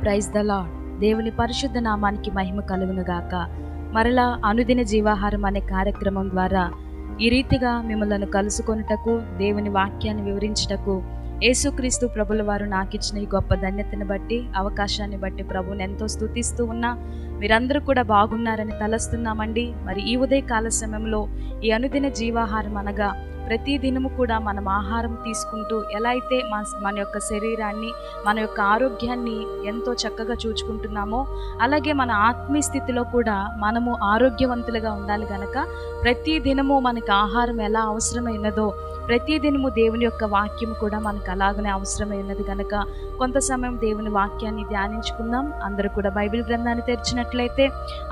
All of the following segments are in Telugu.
Praise the lord. దేవుని పరిశుద్ధ నామానికి మహిమ కలుగును గాక. మరలా అనుదిన జీవాహారం అనే కార్యక్రమం ద్వారా ఈ రీతిగా మిమ్మల్ని కలుసుకొనుటకు, దేవుని వాక్యాన్ని వివరించుటకు యేసుక్రీస్తు ప్రభుల వారు నాకిచ్చిన ఈ గొప్ప ధన్యతను బట్టి, అవకాశాన్ని బట్టి ప్రభువుని ఎంతో స్తుతిస్తూ ఉన్నా. మీరందరూ కూడా బాగున్నారని తలస్తున్నామండి. మరి ఈ ఉదయకాల సమయంలో ఈ అనుదిన జీవాహారం అనగా ప్రతి దినము కూడా మనం ఆహారం తీసుకుంటూ ఎలా అయితే మన యొక్క శరీరాన్ని, మన యొక్క ఆరోగ్యాన్ని ఎంతో చక్కగా చూచుకుంటున్నామో, అలాగే మన ఆత్మీయ స్థితిలో కూడా మనము ఆరోగ్యవంతులుగా ఉండాలి గనక ప్రతి దినము మనకు ఆహారం ఎలా అవసరమైనదో ప్రతి దినము దేవుని యొక్క వాక్యం కూడా మనకు అలాగనే అవసరమై ఉన్నది కనుక కొంత సమయం దేవుని వాక్యాన్ని ధ్యానించుకుందాం. అందరూ కూడా బైబిల్ గ్రంథాన్ని తెరిచినట్లయితే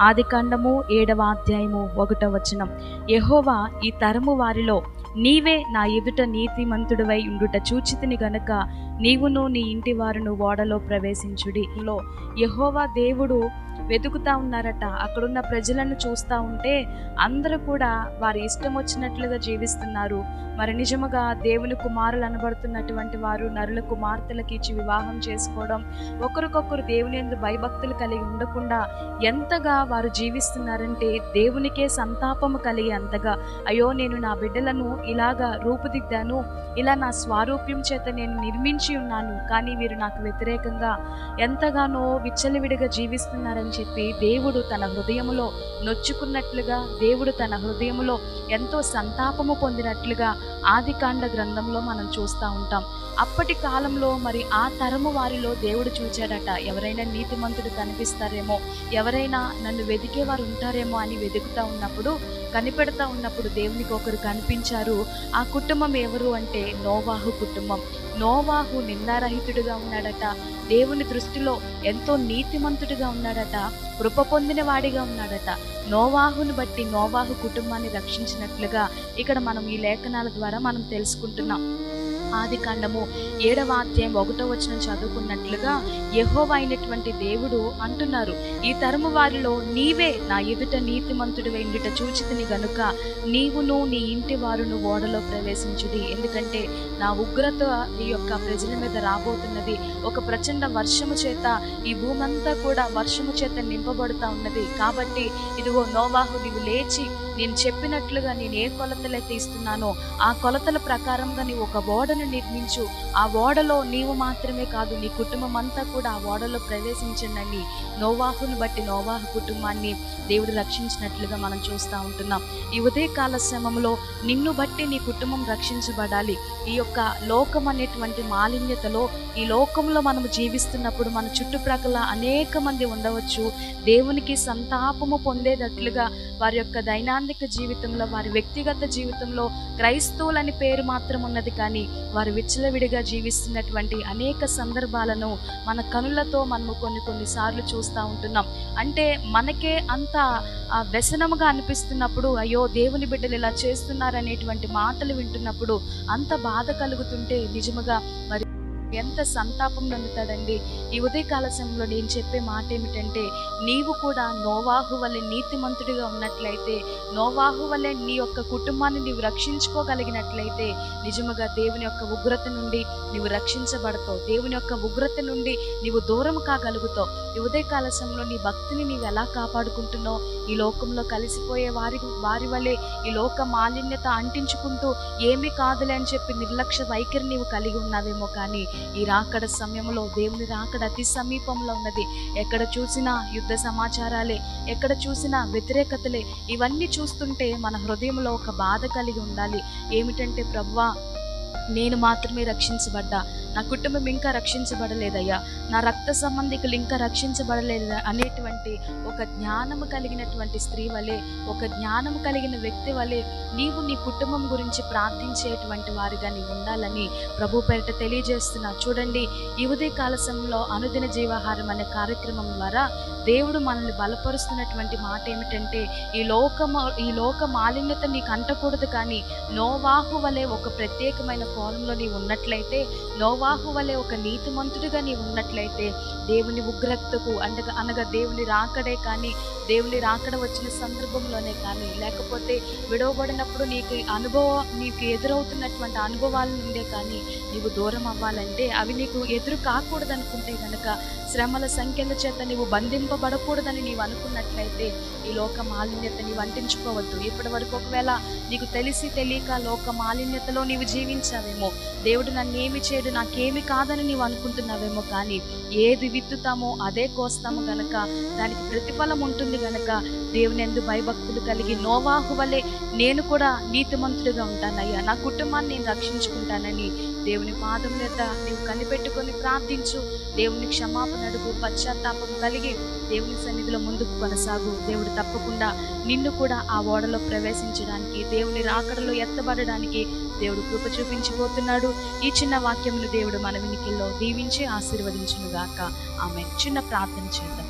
ఆదికాండము 7వ అధ్యాయము 1వ వచనం. యెహోవా ఈ తరము వారిలో నీవే నా ఎదుట నీతిమంతుడివై ఉండుట చూచితిని గనుక నీవును నీ ఇంటి వారును ఓడలో ప్రవేశించుడి. యెహోవా దేవుడు వెతుకుతా ఉన్నారట. అక్కడున్న ప్రజలను చూస్తూ ఉంటే అందరూ కూడా వారి ఇష్టం వచ్చినట్లుగా జీవిస్తున్నారు. మరి నిజముగా దేవుని కుమారులు అనబడుతున్నటువంటి వారు నరుల కుమార్తెలకు ఇచ్చి వివాహం చేసుకోవడం, ఒకరికొకరు దేవుని యందు భయభక్తులు కలిగి ఉండకుండా ఎంతగా వారు జీవిస్తున్నారంటే దేవునికే సంతాపము కలిగి అంతగా, అయ్యో నేను నా బిడ్డలను ఇలాగా రూపుదిద్దాను, ఇలా నా స్వారూప్యం చేత నేను నిర్మించి ఉన్నాను, కానీ వీరు నాకు వ్యతిరేకంగా ఎంతగానో విచ్చలవిడిగా జీవిస్తున్నారని చెప్పి దేవుడు తన హృదయములో నొచ్చుకున్నట్లుగా, దేవుడు తన హృదయములో ఎంతో సంతాపము పొందినట్లుగా ఆదికాండ గ్రంథంలో మనం చూస్తూ ఉంటాం. అప్పటి కాలంలో మరి ఆ తరము వారిలో దేవుడు చూచాడట, ఎవరైనా నీతిమంతుడు కనిపిస్తారేమో, ఎవరైనా నన్ను వెతికేవారు ఉంటారేమో అని వెతుకుతూ ఉన్నప్పుడు, కనిపెడతా ఉన్నప్పుడు దేవునికి ఒకరు కనిపించారు. ఆ కుటుంబం ఎవరు అంటే నోవాహు కుటుంబం. నోవాహు నిందారహితుడిగా ఉన్నాడట, దేవుని దృష్టిలో ఎంతో నీతిమంతుడిగా ఉన్నాడట, కృప పొందిన వాడిగా ఉన్నాడట. నోవాహును బట్టి నోవాహు కుటుంబాన్ని రక్షించినట్లుగా ఇక్కడ మనం ఈ లేఖనాల ద్వారా మనం తెలుసుకుంటున్నాం. ఆదికాండము 7వ అధ్యాయం 1వ వచనం చదువుకున్నట్లుగా యెహోవా అయినటువంటి దేవుడు అంటున్నారు, ఈ తరము వారిలో నీవే నా ఎదుట నీతిమంతుడివై ఉండుట చూచితిని గనుక నీవును నీ ఇంటి వారును ఓడలో ప్రవేశించుడి. ఎందుకంటే నా ఉగ్రత ఈ యొక్క ప్రజల మీద రాబోతున్నది. ఒక ప్రచండ వర్షము చేత ఈ భూమి అంతా కూడా వర్షము చేత నింపబడుతూ ఉన్నది. కాబట్టి ఇదిగో నోవాహు, నీవు లేచి నేను చెప్పినట్లుగా నేను ఏ కొలతలైతే ఇస్తున్నానో ఆ కొలతల ప్రకారంగా నీవు ఒక ఓడను నిర్మించు. ఆ ఓడలో నీవు మాత్రమే కాదు, నీ కుటుంబం అంతా కూడా ఆ ఓడలో ప్రవేశించండి. నోవాహును బట్టి నోవాహు కుటుంబాన్ని దేవుడు రక్షించినట్లుగా మనం చూస్తూ ఉంటున్నాం. ఈ ఉదయకాల సమయంలో నిన్ను బట్టి నీ కుటుంబం రక్షించబడాలి. ఈ యొక్క లోకం అనేటువంటి మాలిన్యతలో, ఈ లోకంలో మనము జీవిస్తున్నప్పుడు మన చుట్టుప్రక్కల అనేక మంది ఉండవచ్చు. దేవునికి సంతాపము పొందేటట్లుగా వారి యొక్క దైనందిక జీవితంలో, వారి వ్యక్తిగత జీవితంలో క్రైస్తవులని పేరు మాత్రం ఉన్నది, కానీ వారు విచ్చలవిడిగా జీవిస్తున్నటువంటి అనేక సందర్భాలను మన కనులతో మనము కొన్నిసార్లు చూస్తూ ఉంటున్నాం. అంటే మనకే అంత వ్యసనముగా అనిపిస్తున్నప్పుడు, అయ్యో దేవుని బిడ్డలు ఇలా చేస్తున్నారనేటువంటి మాటలు వింటున్నప్పుడు అంత బాధ కలుగుతుంటే నిజముగా మరి ఎంత సంతాపం నందుతాడండి. ఈ ఉదయకాల సమయంలో నేను చెప్పే మాట ఏమిటంటే, నీవు కూడా నోవాహు వలె నీతిమంతుడిగా ఉన్నట్లయితే, నోవాహు వలె నీ యొక్క కుటుంబాన్ని నీవు రక్షించుకోగలిగినట్లయితే నిజముగా దేవుని యొక్క ఉగ్రత నుండి నీవు రక్షించబడతావు. దేవుని యొక్క ఉగ్రత నుండి నీవు దూరం కాగలుగుతావు. ఈ ఉదయకాల సమయంలో నీ భక్తిని నీవు ఎలా కాపాడుకుంటున్నావు? ఈ లోకంలో కలిసిపోయే వారి వలె ఈ లోక మాలిన్యత అంటించుకుంటూ ఏమీ కాదులే అని చెప్పి నిర్లక్ష్య వైఖరి నీవు కలిగి ఉన్నావేమో, కానీ ఈ రాకడ సమయంలో దేవుని రాకడ అతి సమీపంలో ఉన్నది. ఎక్కడ చూసినా యుద్ధ సమాచారాలే, ఎక్కడ చూసినా వ్యతిరేకతలే. ఇవన్నీ చూస్తుంటే మన హృదయంలో ఒక బాధ కలిగి ఉండాలి. ఏమిటంటే, ప్రభువా నేను మాత్రమే రక్షించబడ్డా, నా కుటుంబం ఇంకా రక్షించబడలేదయ్యా, నా రక్త సంబంధికులు ఇంకా రక్షించబడలేదు అనేటువంటి ఒక జ్ఞానము కలిగినటువంటి స్త్రీ వలె, ఒక జ్ఞానము కలిగిన వ్యక్తి వలె నీవు నీ కుటుంబం గురించి ప్రార్థించేటువంటి వారిగా నీవు ఉండాలని ప్రభు పేరిట తెలియజేస్తున్నా. చూడండి, ఈ ఉదయకాల సమయంలో అనుదిన జీవాహారం అనే కార్యక్రమం ద్వారా దేవుడు మనల్ని బలపరుస్తున్నటువంటి మాట ఏమిటంటే, ఈ లోక మాలిన్యత నీకు అంటకూడదు, కానీ నోవాహు వలె ఒక ప్రత్యేకమైన కోణంలో నీవు ఉన్నట్లయితే, నోవాహు వలె ఒక నీతిమంతుడిగా నీవు ఉన్నట్లయితే, దేవుని ఉగ్రతకు అనగా దేవుని రాకడే కానీ, దేవుని రాకడ వచ్చిన సందర్భంలోనే కానీ, లేకపోతే విడవబడినప్పుడు నీకు ఎదురవుతున్నటువంటి అనుభవాల నుండే కానీ నీవు దూరం అవ్వాలంటే, అవి నీకు ఎదురు కాకూడదనుకుంటే గనక, శ్రమల సంఖ్యల చేత నీవు బంధింపబడకూడదని నీవు అనుకున్నట్లయితే, ఈ లోక మాలిన్యత నీవు అంటించుకోవద్దు. ఇప్పటి వరకు ఒకవేళ నీకు తెలిసి తెలియక లోక మాలిన్యతలో నీవు జీవించావేమో, దేవుడు నన్నేమి చేయడు, నాకేమి కాదని నీవు అనుకుంటున్నావేమో, కానీ ఏది విత్తుతామో అదే కోస్తాము గనక దానికి ప్రతిఫలం ఉంటుంది గనక, దేవుని యందు భయభక్తులు కలిగి నోవాహు వలె నేను కూడా నీతిమంతుడిగా ఉంటానయ్యా, నా కుటుంబాన్ని నేను రక్షించుకుంటానని దేవుని పాదం మీద నీవు కనిపెట్టుకొని ప్రార్థించు. దేవుని క్షమాపణ అడుగు, పశ్చాత్తాపం కలిగి దేవుని సన్నిధిలో ముందుకు కొనసాగు. దేవుడు తప్పకుండా నిన్ను కూడా ఆ ఓడలో ప్రవేశించడానికి, దేవుని రాకడలో ఎత్తబడడానికి దేవుడు కృప చూపించిపోతున్నాడు. ఈ చిన్న వాక్యమును దేవుడు మన వినికిల్లో దీవించి ఆశీర్వదించునుగాక. ఆమేన్. చిన్న ప్రార్థన చేద్దాం.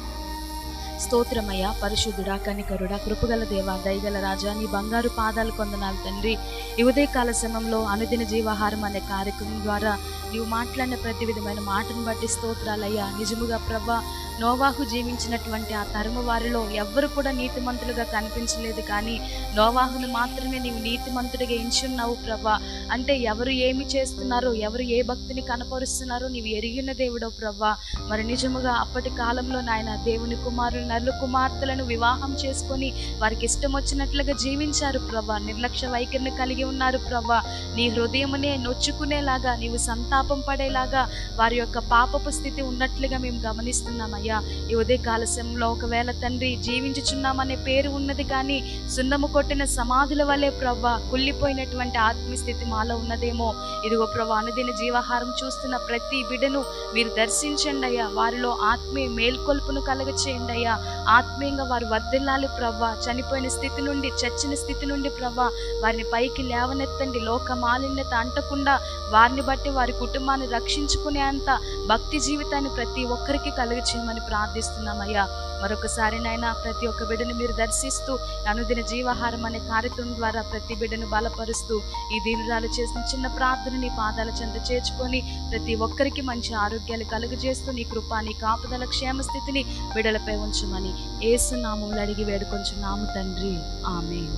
స్తోత్రమయ్యా, పరిశుద్ధుడా, కనికరుడా, కృపగల దేవా, దయగల రాజా, నీ బంగారు పాదాలు కొందనాలు తండ్రి. ఈ ఉదయకాల సమయంలో అనుదిన జీవాహారం అనే కార్యక్రమం ద్వారా నీవు మాట్లాడిన ప్రతి విధమైన మాటను బట్టి స్తోత్రాలయ్యా. నిజముగా ప్రభా, నోవాహు జీవించినటువంటి ఆ తరము వారిలో ఎవ్వరు కూడా నీతిమంతులుగా కనిపించలేదు, కానీ నోవాహును మాత్రమే నీవు నీతిమంతుడిగా ఎంచున్నావు ప్రభా. అంటే ఎవరు ఏమి చేస్తున్నారో, ఎవరు ఏ భక్తిని కనపరుస్తున్నారో నీవు ఎరిగిన దేవుడో ప్రభా. మరి నిజముగా అప్పటి కాలంలో నాయన దేవుని కుమారులు నరుల కుమార్తెలను వివాహం చేసుకొని వారికి ఇష్టం వచ్చినట్లుగా జీవించారు ప్రభా. నిర్లక్ష్య వైఖరిని కలిగి ఉన్నారు ప్రభా. నీ హృదయమునే నొచ్చుకునేలాగా, నీవు సంతాపం పడేలాగా వారి యొక్క పాపపు స్థితి ఉన్నట్లుగా మేము గమనిస్తున్నామయ్యా. ఈ ఉదయకాల సమయంలో ఒకవేళ తండ్రి జీవించుచున్నామనే పేరు ఉన్నది, కానీ సున్నము కొట్టిన సమాధుల వలె ప్రభా కుళ్ళిపోయినటువంటి ఆత్మీయస్థితి మాలో ఉన్నదేమో. ఇదిగో ప్రభా, అనుదిన జీవాహారం చూస్తున్న ప్రతి బిడ్డను మీరు దర్శించండి అయ్యా. వారిలో ఆత్మీయ మేల్కొల్పును కలగ చేయండి అయ్యా. ఆత్మీయంగా వారు వర్ధిల్లాలి ప్రభా. చనిపోయిన స్థితి నుండి, చచ్చిన స్థితి నుండి ప్రభా వారిని పైకి లేవనెత్తండి. లోక మాలిన్యత అంటకుండా వారిని బట్టి వారి కుటుంబాన్ని రక్షించుకునే అంత భక్తి జీవితాన్ని ప్రతి ఒక్కరికి కలుగ చేయమని ప్రార్థిస్తున్నామయ్యా. మరొకసారి నాయన ప్రతి ఒక్క బిడ్డను మీరు దర్శిస్తూ, అనుదిన జీవాహారం అనే కార్యక్రమం ద్వారా ప్రతి బిడ్డను బలపరుస్తూ, ఈ దీనురాలు చేసిన చిన్న ప్రార్థన నీ పాదాల చెంత చేర్చుకొని ప్రతి ఒక్కరికి మంచి ఆరోగ్యాలు కలుగజేస్తూ నీ కృప, నీ కాపుదల, క్షేమ స్థితిని బిడ్డలపై ఉంచమని యేసు నామములో అడిగి వేడుకొంచున్నాము తండ్రి. ఆమేన్.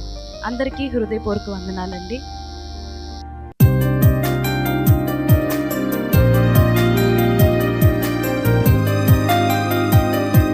అందరికీ హృదయపూర్వక వందనాలండి.